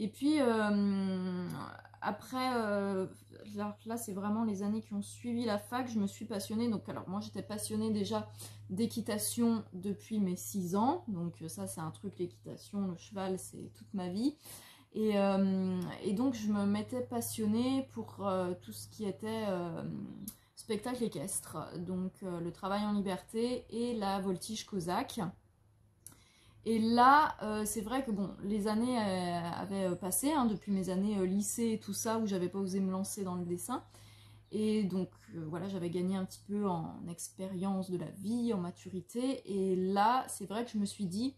Et puis après, là c'est vraiment les années qui ont suivi la fac, je me suis passionnée. Donc alors moi j'étais passionnée déjà d'équitation depuis mes 6 ans. Donc ça c'est un truc, l'équitation, le cheval, c'est toute ma vie. Et donc je me m'étais passionnée pour tout ce qui était spectacle équestre. Donc le travail en liberté et la voltige cosaque. Et là, c'est vrai que bon, les années avaient passé, hein, depuis mes années lycée et tout ça, où j'avais pas osé me lancer dans le dessin. Et donc voilà, j'avais gagné un petit peu en expérience de la vie, en maturité. Et là, c'est vrai que je me suis dit,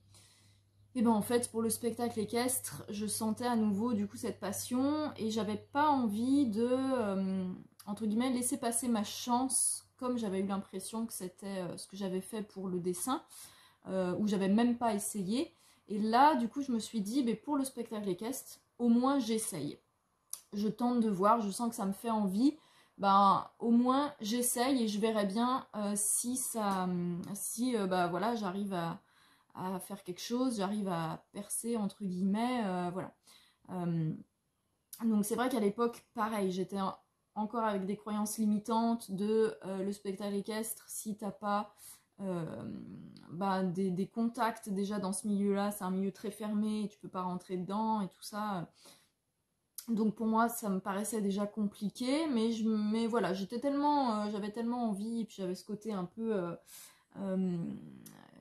eh ben en fait, pour le spectacle équestre, je sentais à nouveau du coup cette passion et j'avais pas envie de, entre guillemets, laisser passer ma chance, comme j'avais eu l'impression que c'était ce que j'avais fait pour le dessin, où j'avais même pas essayé. Et là, du coup, je me suis dit, mais pour le spectacle équestre, au moins j'essaye. Je tente de voir, je sens que ça me fait envie. Ben, au moins j'essaye et je verrai bien si ça, si bah voilà, j'arrive à faire quelque chose, j'arrive à percer entre guillemets, voilà. Euh, donc c'est vrai qu'à l'époque, pareil, j'étais encore avec des croyances limitantes de le spectacle équestre, si t'as pas euh, bah, des contacts déjà dans ce milieu-là, c'est un milieu très fermé, tu peux pas rentrer dedans et tout ça. Donc pour moi, ça me paraissait déjà compliqué, mais voilà, j'avais tellement envie, et puis j'avais ce côté un peu euh,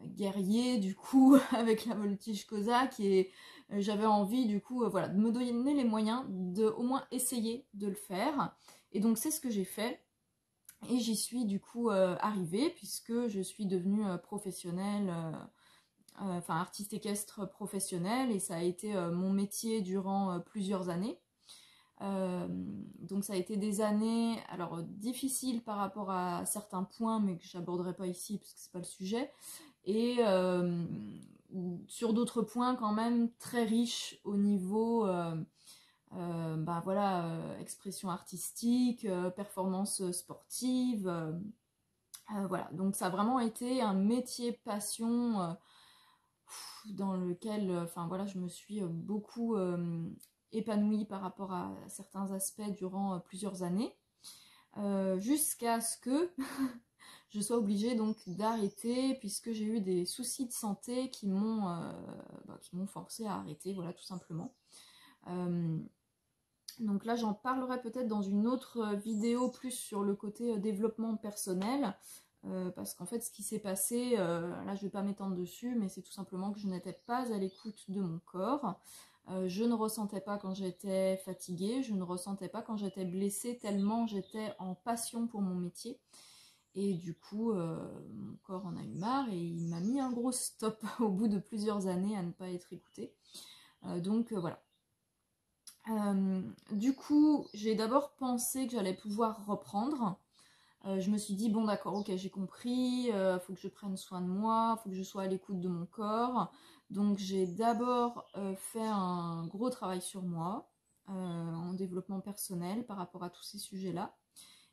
guerrier du coup avec la voltige cosaque et j'avais envie du coup voilà, de me donner les moyens de au moins essayer de le faire. Et donc c'est ce que j'ai fait. Et j'y suis du coup arrivée puisque je suis devenue professionnelle, enfin artiste équestre professionnelle et ça a été mon métier durant plusieurs années. Donc ça a été des années alors difficiles par rapport à certains points mais que j'aborderai pas ici parce que c'est pas le sujet et sur d'autres points quand même très riches au niveau bah voilà, expression artistique, performance sportive, voilà. Donc ça a vraiment été un métier passion dans lequel enfin voilà, je me suis beaucoup épanouie par rapport à certains aspects durant plusieurs années, jusqu'à ce que je sois obligée donc d'arrêter puisque j'ai eu des soucis de santé qui m'ont forcé à arrêter, voilà, tout simplement. Donc là, j'en parlerai peut-être dans une autre vidéo plus sur le côté développement personnel, parce qu'en fait, ce qui s'est passé, là, je ne vais pas m'étendre dessus, mais c'est tout simplement que je n'étais pas à l'écoute de mon corps. Je ne ressentais pas quand j'étais fatiguée, je ne ressentais pas quand j'étais blessée, tellement j'étais en passion pour mon métier. Et du coup, mon corps en a eu marre et il m'a mis un gros stop au bout de plusieurs années à ne pas être écouté. Donc voilà. Du coup, j'ai d'abord pensé que j'allais pouvoir reprendre. Je me suis dit, bon d'accord, ok, j'ai compris, faut que je prenne soin de moi, faut que je sois à l'écoute de mon corps. Donc j'ai d'abord fait un gros travail sur moi, en développement personnel par rapport à tous ces sujets-là.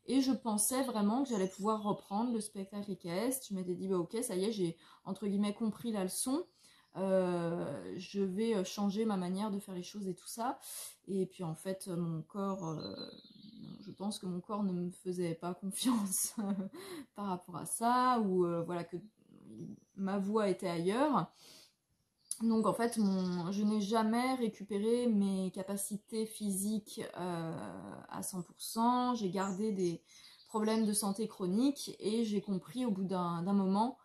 Et je pensais vraiment que j'allais pouvoir reprendre le spectacle équestre. Je m'étais dit, bah ok, ça y est, j'ai entre guillemets compris la leçon. Je vais changer ma manière de faire les choses et tout ça. Et puis en fait, mon corps, je pense que mon corps ne me faisait pas confiance par rapport à ça, ou voilà, que ma voix était ailleurs. Donc en fait, je n'ai jamais récupéré mes capacités physiques à 100%. J'ai gardé des problèmes de santé chronique et j'ai compris au bout d'un moment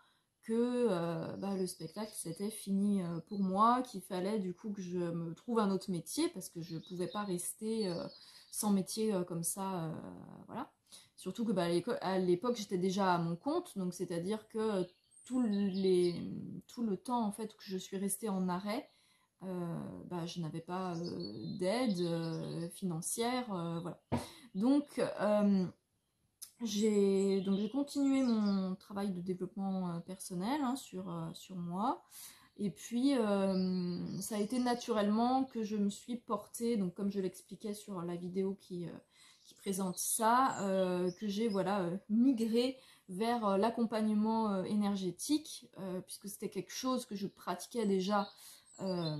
que bah, le spectacle c'était fini pour moi, qu'il fallait du coup que je me trouve un autre métier parce que je ne pouvais pas rester sans métier comme ça, voilà. Surtout que bah, à l'époque j'étais déjà à mon compte, donc c'est-à-dire que tout, tout le temps en fait que je suis restée en arrêt, bah, je n'avais pas d'aide financière, voilà. Donc j'ai continué mon travail de développement personnel hein, sur moi. Et puis, ça a été naturellement que je me suis portée, donc comme je l'expliquais sur la vidéo qui présente ça, que j'ai voilà, migré vers l'accompagnement énergétique, puisque c'était quelque chose que je pratiquais déjà euh,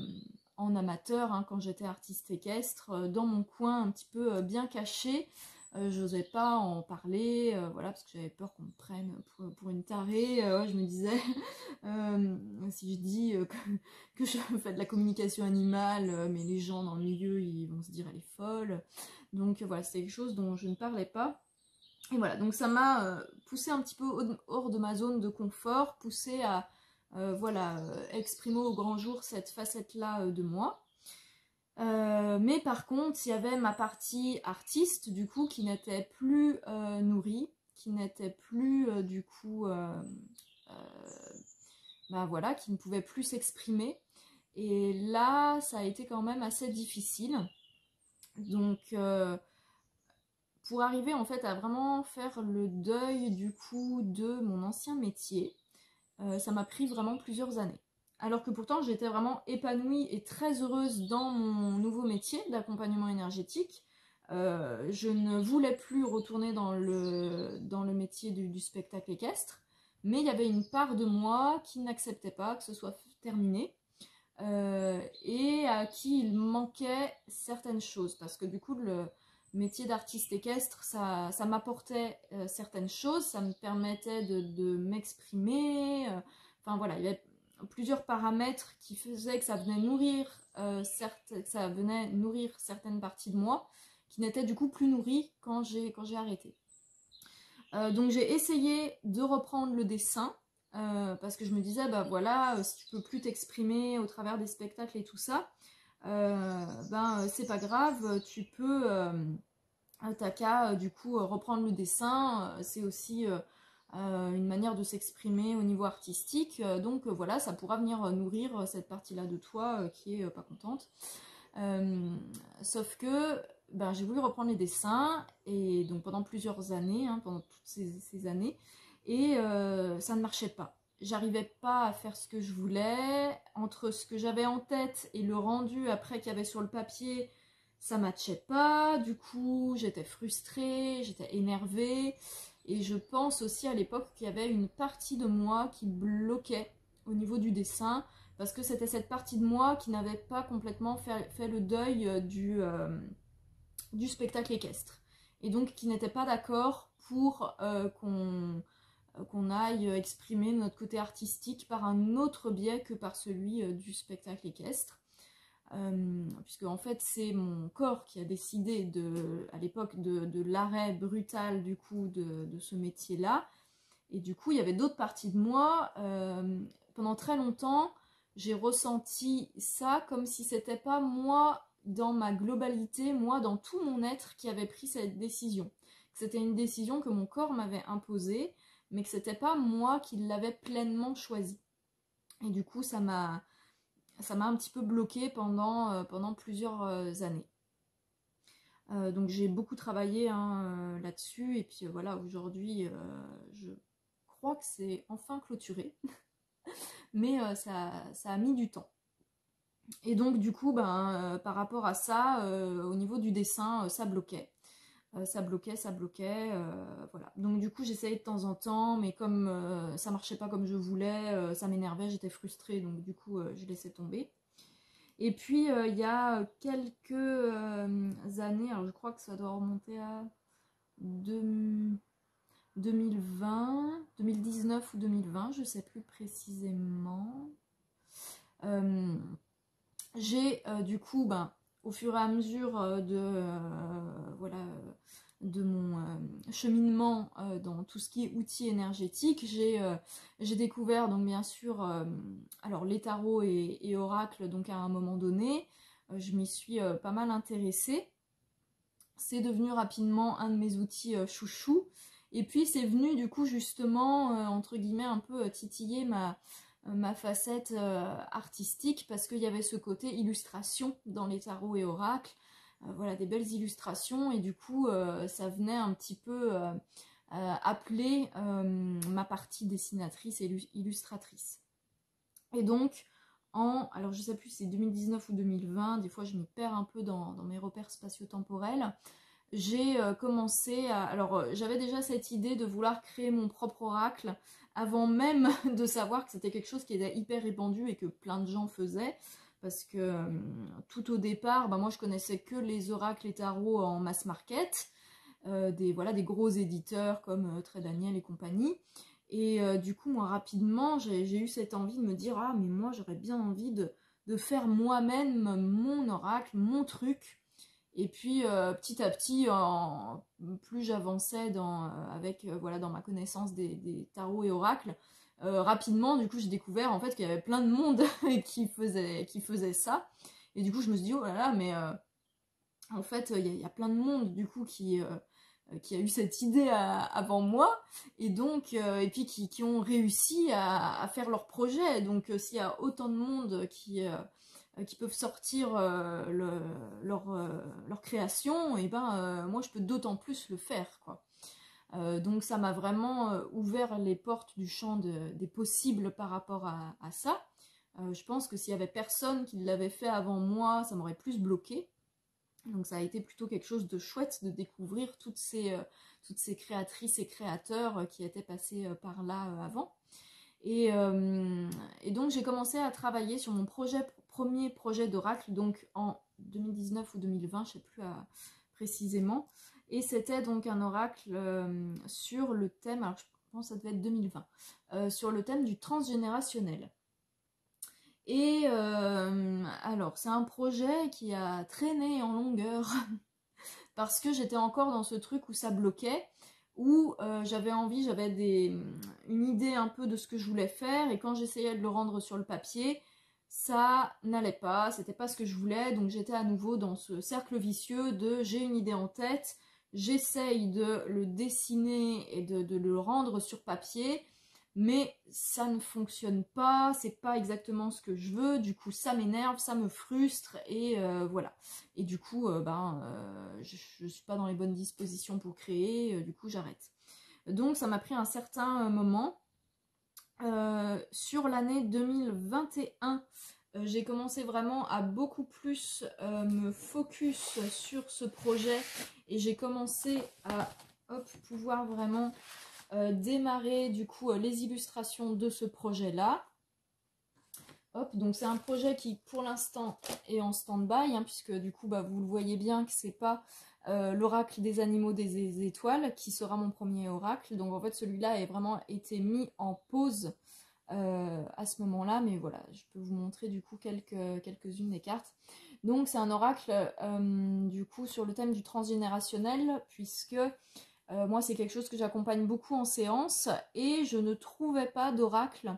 en amateur, hein, quand j'étais artiste équestre, dans mon coin un petit peu bien caché. J'osais pas en parler, voilà, parce que j'avais peur qu'on me prenne pour une tarée. Ouais, je me disais, si je dis que je fais de la communication animale, mais les gens dans le milieu, ils vont se dire elle est folle. Donc voilà, c'est quelque chose dont je ne parlais pas. Et voilà, donc ça m'a poussé un petit peu hors de ma zone de confort, poussé à voilà, exprimer au grand jour cette facette-là de moi. Mais par contre, il y avait ma partie artiste, du coup, qui n'était plus nourrie, qui n'était plus, du coup, bah voilà, qui ne pouvait plus s'exprimer. Et là, ça a été quand même assez difficile. Donc, pour arriver en fait à vraiment faire le deuil, du coup, de mon ancien métier, ça m'a pris vraiment plusieurs années. Alors que pourtant j'étais vraiment épanouie et très heureuse dans mon nouveau métier d'accompagnement énergétique. Je ne voulais plus retourner dans le métier du spectacle équestre, mais il y avait une part de moi qui n'acceptait pas que ce soit terminé, et à qui il manquait certaines choses, parce que du coup le métier d'artiste équestre, ça m'apportait certaines choses, ça me permettait de m'exprimer, enfin voilà, il y avait plusieurs paramètres qui faisaient que ça venait nourrir, certaines parties de moi, qui n'étaient du coup plus nourries quand j'ai arrêté. Donc j'ai essayé de reprendre le dessin, parce que je me disais, bah voilà, si tu peux plus t'exprimer au travers des spectacles et tout ça, c'est pas grave, tu peux, t'as qu'à du coup reprendre le dessin, c'est aussi une manière de s'exprimer au niveau artistique, donc voilà, ça pourra venir nourrir cette partie-là de toi qui est pas contente. Sauf que j'ai voulu reprendre les dessins, et donc pendant plusieurs années, hein, pendant toutes ces années, et ça ne marchait pas. J'arrivais pas à faire ce que je voulais, entre ce que j'avais en tête et le rendu après qu'il y avait sur le papier, ça matchait pas, du coup j'étais frustrée, j'étais énervée, et je pense aussi à l'époque qu'il y avait une partie de moi qui bloquait au niveau du dessin, parce que c'était cette partie de moi qui n'avait pas complètement fait le deuil du spectacle équestre, et donc qui n'était pas d'accord pour qu'on aille exprimer notre côté artistique par un autre biais que par celui du spectacle équestre. Puisque en fait c'est mon corps qui a décidé à l'époque de l'arrêt brutal du coup de ce métier-là, et du coup il y avait d'autres parties de moi. Pendant très longtemps j'ai ressenti ça comme si c'était pas moi dans ma globalité, moi dans tout mon être qui avait pris cette décision, que c'était une décision que mon corps m'avait imposée, mais que c'était pas moi qui l'avais pleinement choisie. Et du coup ça m'a un petit peu bloquée pendant plusieurs années. Donc j'ai beaucoup travaillé là-dessus, et puis voilà, aujourd'hui je crois que c'est enfin clôturé, mais ça a mis du temps. Et donc du coup, par rapport à ça, au niveau du dessin, ça bloquait. Ça bloquait, voilà. Donc du coup j'essayais de temps en temps, mais comme ça marchait pas comme je voulais, ça m'énervait, j'étais frustrée, donc du coup je laissais tomber. Et puis il y a quelques années, alors je crois que ça doit remonter à 2020, 2019 ou 2020, je sais plus précisément. J'ai du coup, au fur et à mesure de mon cheminement dans tout ce qui est outils énergétiques, j'ai découvert donc bien sûr alors les tarots et oracles, donc à un moment donné, je m'y suis pas mal intéressée. C'est devenu rapidement un de mes outils chouchou, et puis c'est venu du coup justement entre guillemets un peu titiller ma facette artistique, parce qu'il y avait ce côté illustration dans les tarots et oracles, voilà, des belles illustrations, et du coup ça venait un petit peu appeler ma partie dessinatrice et illustratrice. Et donc alors je sais plus si c'est 2019 ou 2020, des fois je m'y perds un peu dans mes repères spatio-temporels, j'ai commencé à... Alors j'avais déjà cette idée de vouloir créer mon propre oracle avant même de savoir que c'était quelque chose qui était hyper répandu et que plein de gens faisaient. parce que tout au départ, moi je connaissais que les oracles et tarots en mass market, des gros éditeurs comme Très Daniel et compagnie. Et du coup, moi rapidement, j'ai eu cette envie de me dire, ah mais moi j'aurais bien envie de faire moi-même mon oracle, mon truc. Et puis petit à petit, plus j'avançais dans ma connaissance des tarots et oracles, rapidement, du coup, j'ai découvert en fait qu'il y avait plein de monde qui faisait ça. Et du coup, je me suis dit, oh là là, mais en fait, il y a plein de monde du coup qui a eu cette idée avant moi, et donc et puis qui ont réussi à faire leur projet. Donc s'il y a autant de monde qui peuvent sortir leur création, et moi je peux d'autant plus le faire, quoi. Donc ça m'a vraiment ouvert les portes du champ des possibles par rapport à ça. Je pense que s'il y avait personne qui l'avait fait avant moi, ça m'aurait plus bloqué. Donc ça a été plutôt quelque chose de chouette de découvrir toutes ces créatrices et créateurs qui étaient passés par là avant. Et donc j'ai commencé à travailler sur mon premier projet d'oracle, donc en 2019 ou 2020, je ne sais plus précisément. Et c'était donc un oracle sur le thème, alors je pense que ça devait être 2020, sur le thème du transgénérationnel. Et alors c'est un projet qui a traîné en longueur parce que j'étais encore dans ce truc où ça bloquait, où j'avais une idée un peu de ce que je voulais faire, et quand j'essayais de le rendre sur le papier, ça n'allait pas, c'était pas ce que je voulais. Donc j'étais à nouveau dans ce cercle vicieux de j'ai une idée en tête, j'essaye de le dessiner et de le rendre sur papier, mais ça ne fonctionne pas, c'est pas exactement ce que je veux, du coup ça m'énerve, ça me frustre, et voilà. Et du coup, je suis pas dans les bonnes dispositions pour créer, du coup j'arrête. Donc ça m'a pris un certain moment. Sur l'année 2021, j'ai commencé vraiment à beaucoup plus me focus sur ce projet, et j'ai commencé à pouvoir vraiment démarrer du coup les illustrations de ce projet-là. Donc c'est un projet qui pour l'instant est en stand-by, puisque du coup vous le voyez bien que c'est pas l'oracle des animaux des étoiles qui sera mon premier oracle. Donc en fait celui-là a vraiment été mis en pause à ce moment-là, mais voilà, je peux vous montrer du coup quelques-unes des cartes. Donc c'est un oracle du coup sur le thème du transgénérationnel, puisque moi c'est quelque chose que j'accompagne beaucoup en séance, et je ne trouvais pas d'oracle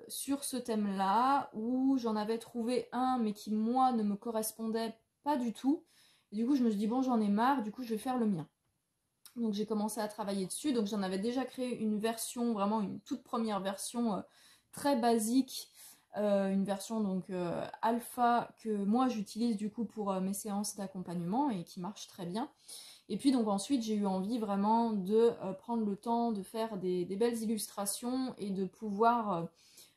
sur ce thème-là, où j'en avais trouvé un mais qui moi ne me correspondait pas du tout. Et du coup je me suis dit bon, j'en ai marre, du coup je vais faire le mien. Donc j'ai commencé à travailler dessus. Donc j'en avais déjà créé une version, vraiment une toute première version très basique, une version donc alpha que moi j'utilise du coup pour mes séances d'accompagnement et qui marche très bien. Et puis donc ensuite j'ai eu envie vraiment de prendre le temps de faire des belles illustrations et de pouvoir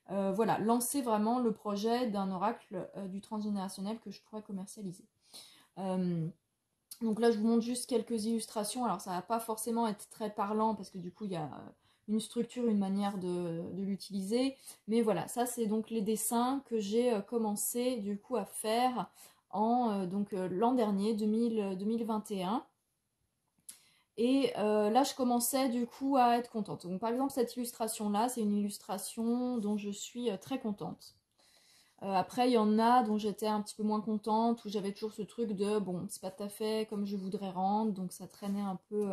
voilà, lancer vraiment le projet d'un oracle du transgénérationnel que je pourrais commercialiser. Donc là je vous montre juste quelques illustrations. Alors ça va pas forcément être très parlant parce que du coup il y a une structure, une manière de l'utiliser. Mais voilà, ça c'est donc les dessins que j'ai commencé du coup à faire en l'an dernier, 2021. Et là, je commençais du coup à être contente. Donc par exemple, cette illustration-là, c'est une illustration dont je suis très contente. Après, il y en a dont j'étais un petit peu moins contente, où j'avais toujours ce truc de, bon, c'est pas tout à fait comme je voudrais rendre, donc ça traînait un peu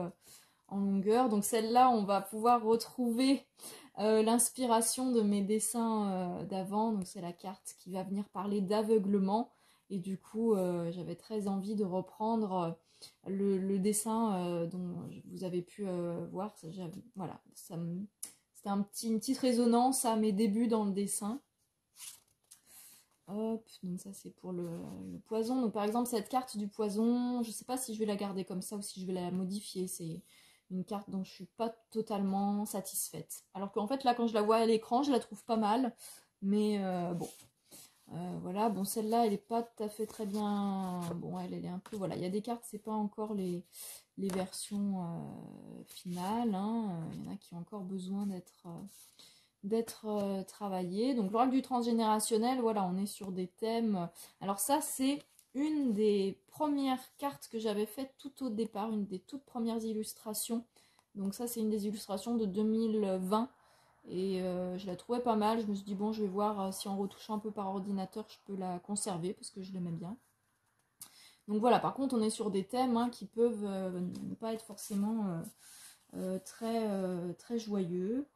en longueur. Donc celle-là, on va pouvoir retrouver l'inspiration de mes dessins d'avant. Donc c'est la carte qui va venir parler d'aveuglement. Et du coup, j'avais très envie de reprendre le dessin dont vous avez pu voir. Voilà, c'était une petite résonance à mes débuts dans le dessin. Hop, donc ça c'est pour le poison. Donc par exemple cette carte du poison, je sais pas si je vais la garder comme ça ou si je vais la modifier. C'est une carte dont je suis pas totalement satisfaite. Alors qu'en fait là quand je la vois à l'écran, je la trouve pas mal. Mais bon, voilà. Bon, celle-là elle est pas tout à fait très bien. Bon, elle est un peu, voilà. Il y a des cartes, c'est pas encore les versions finales. Il y en a qui ont encore besoin travaillé. Donc l'oracle du transgénérationnel, voilà, on est sur des thèmes. Alors ça, c'est une des premières cartes que j'avais faites tout au départ, une des toutes premières illustrations. Donc ça, c'est une des illustrations de 2020. Et je la trouvais pas mal. Je me suis dit, bon, je vais voir si en retouchant un peu par ordinateur, je peux la conserver, parce que je l'aimais bien. Donc voilà, par contre, on est sur des thèmes hein, qui peuvent ne pas être forcément très joyeux.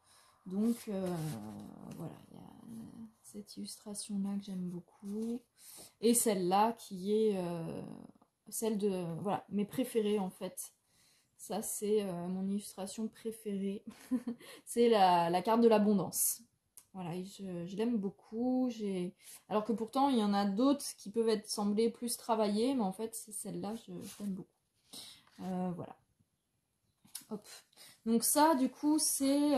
Donc voilà, il y a cette illustration-là que j'aime beaucoup. Et celle-là qui est celle de, voilà, mes préférées en fait. Ça, c'est mon illustration préférée. C'est la carte de l'abondance. Voilà, et je l'aime beaucoup. Alors que pourtant, il y en a d'autres qui peuvent être semblées plus travaillées, mais en fait, c'est celle-là, je l'aime beaucoup. Voilà. Hop. Donc ça, du coup, c'est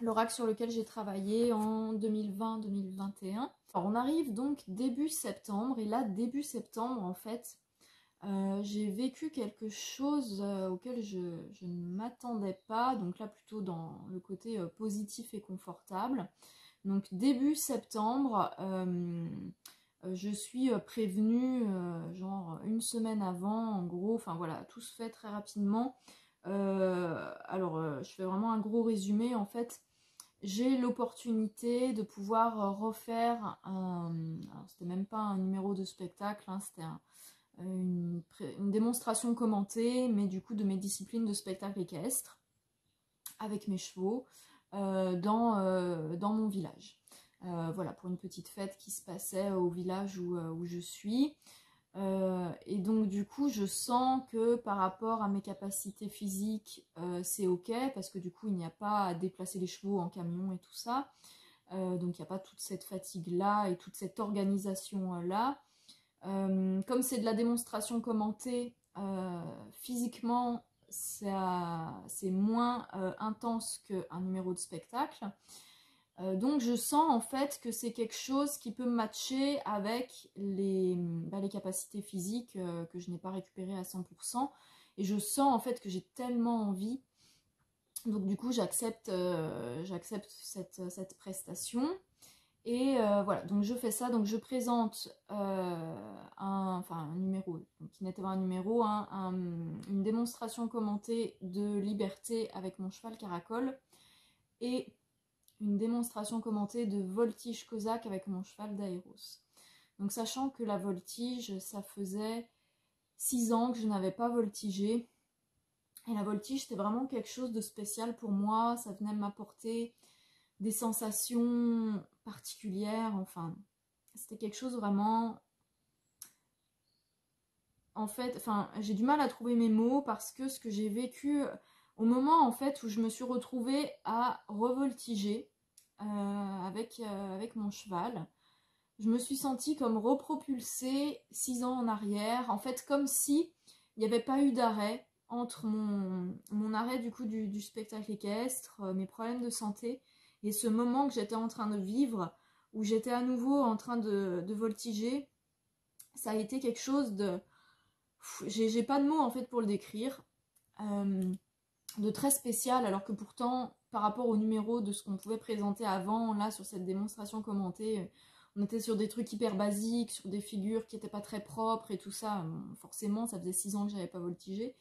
l'oracle sur lequel j'ai travaillé en 2020-2021. Alors, on arrive donc début septembre, et là, début septembre, en fait, j'ai vécu quelque chose auquel je ne m'attendais pas, donc là plutôt dans le côté positif et confortable. Donc début septembre, je suis prévenue genre une semaine avant, en gros, enfin voilà, tout se fait très rapidement. Je fais vraiment un gros résumé, en fait. J'ai l'opportunité de pouvoir refaire alors c'était même pas un numéro de spectacle, hein, c'était une démonstration commentée, mais du coup de mes disciplines de spectacle équestre, avec mes chevaux, dans mon village. Voilà, pour une petite fête qui se passait au village où je suis. Et donc du coup je sens que par rapport à mes capacités physiques c'est ok, parce que du coup il n'y a pas à déplacer les chevaux en camion et tout ça, donc il n'y a pas toute cette fatigue là et toute cette organisation là. Comme c'est de la démonstration commentée, physiquement c'est moins intense qu'un numéro de spectacle. Donc je sens en fait que c'est quelque chose qui peut matcher avec les capacités physiques que je n'ai pas récupérées à 100%. Et je sens en fait que j'ai tellement envie. Donc du coup j'accepte cette prestation. Et voilà, donc je fais ça, donc je présente un numéro, donc qui n'était pas un numéro, une démonstration commentée de liberté avec mon cheval Caracol, et une démonstration commentée de voltige cosaque avec mon cheval d'Aéros. Donc sachant que la voltige, ça faisait 6 ans que je n'avais pas voltigé, et la voltige c'était vraiment quelque chose de spécial pour moi, ça venait m'apporter des sensations particulières, enfin, c'était quelque chose vraiment... En fait, enfin, j'ai du mal à trouver mes mots parce que ce que j'ai vécu au moment en fait où je me suis retrouvée à revoltiger avec mon cheval, je me suis sentie comme repropulsée 6 ans en arrière, en fait comme si il n'y avait pas eu d'arrêt entre mon arrêt du coup du spectacle équestre, mes problèmes de santé, et ce moment que j'étais en train de vivre, où j'étais à nouveau en train de voltiger. Ça a été quelque chose de... J'ai pas de mots en fait pour le décrire. De très spécial, alors que pourtant, par rapport au numéro de ce qu'on pouvait présenter avant, là, sur cette démonstration commentée, on était sur des trucs hyper basiques, sur des figures qui n'étaient pas très propres et tout ça. Forcément, ça faisait 6 ans que j'avais pas voltigé.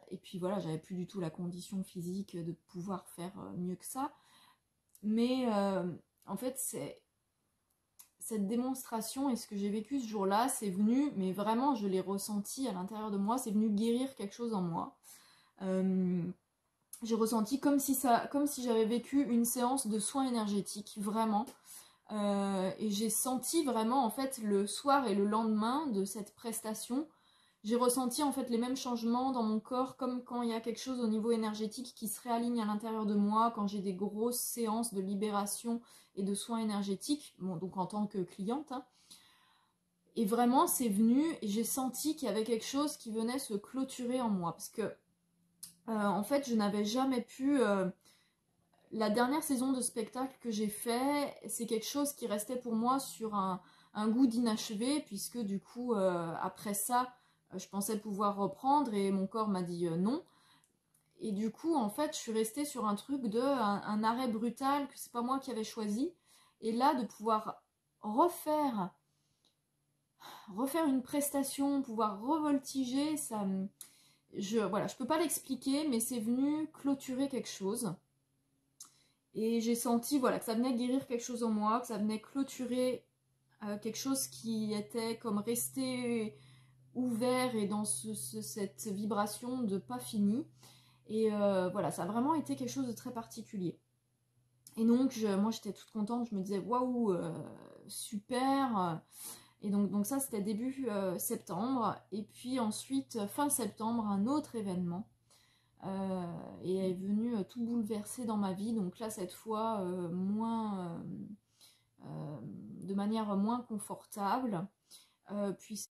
Et puis voilà, j'avais plus du tout la condition physique de pouvoir faire mieux que ça. Mais en fait, cette démonstration et ce que j'ai vécu ce jour-là, c'est venu, mais vraiment, je l'ai ressenti à l'intérieur de moi, c'est venu guérir quelque chose en moi. J'ai ressenti comme si j'avais vécu une séance de soins énergétiques, vraiment. Et j'ai senti vraiment, en fait, le soir et le lendemain de cette prestation, j'ai ressenti en fait les mêmes changements dans mon corps, comme quand il y a quelque chose au niveau énergétique qui se réaligne à l'intérieur de moi, quand j'ai des grosses séances de libération et de soins énergétiques, bon, donc en tant que cliente, hein. Et vraiment, c'est venu, et j'ai senti qu'il y avait quelque chose qui venait se clôturer en moi, parce que en fait, je n'avais jamais pu... la dernière saison de spectacle que j'ai fait, c'est quelque chose qui restait pour moi sur un goût d'inachevé, puisque du coup, après ça, je pensais pouvoir reprendre, et mon corps m'a dit non. Et du coup, en fait, je suis restée sur un truc de un arrêt brutal que c'est pas moi qui avais choisi. Et là, de pouvoir refaire une prestation, pouvoir revoltiger, voilà, je peux pas l'expliquer, mais c'est venu clôturer quelque chose. Et j'ai senti, voilà, que ça venait guérir quelque chose en moi, que ça venait clôturer quelque chose qui était comme resté ouvert et dans cette vibration de pas fini. Et voilà, ça a vraiment été quelque chose de très particulier. Et donc, moi, j'étais toute contente. Je me disais, waouh, super. Et donc ça, c'était début septembre. Et puis ensuite, fin septembre, un autre événement. Et est venu tout bouleverser dans ma vie. Donc là, cette fois, de manière moins confortable. Puis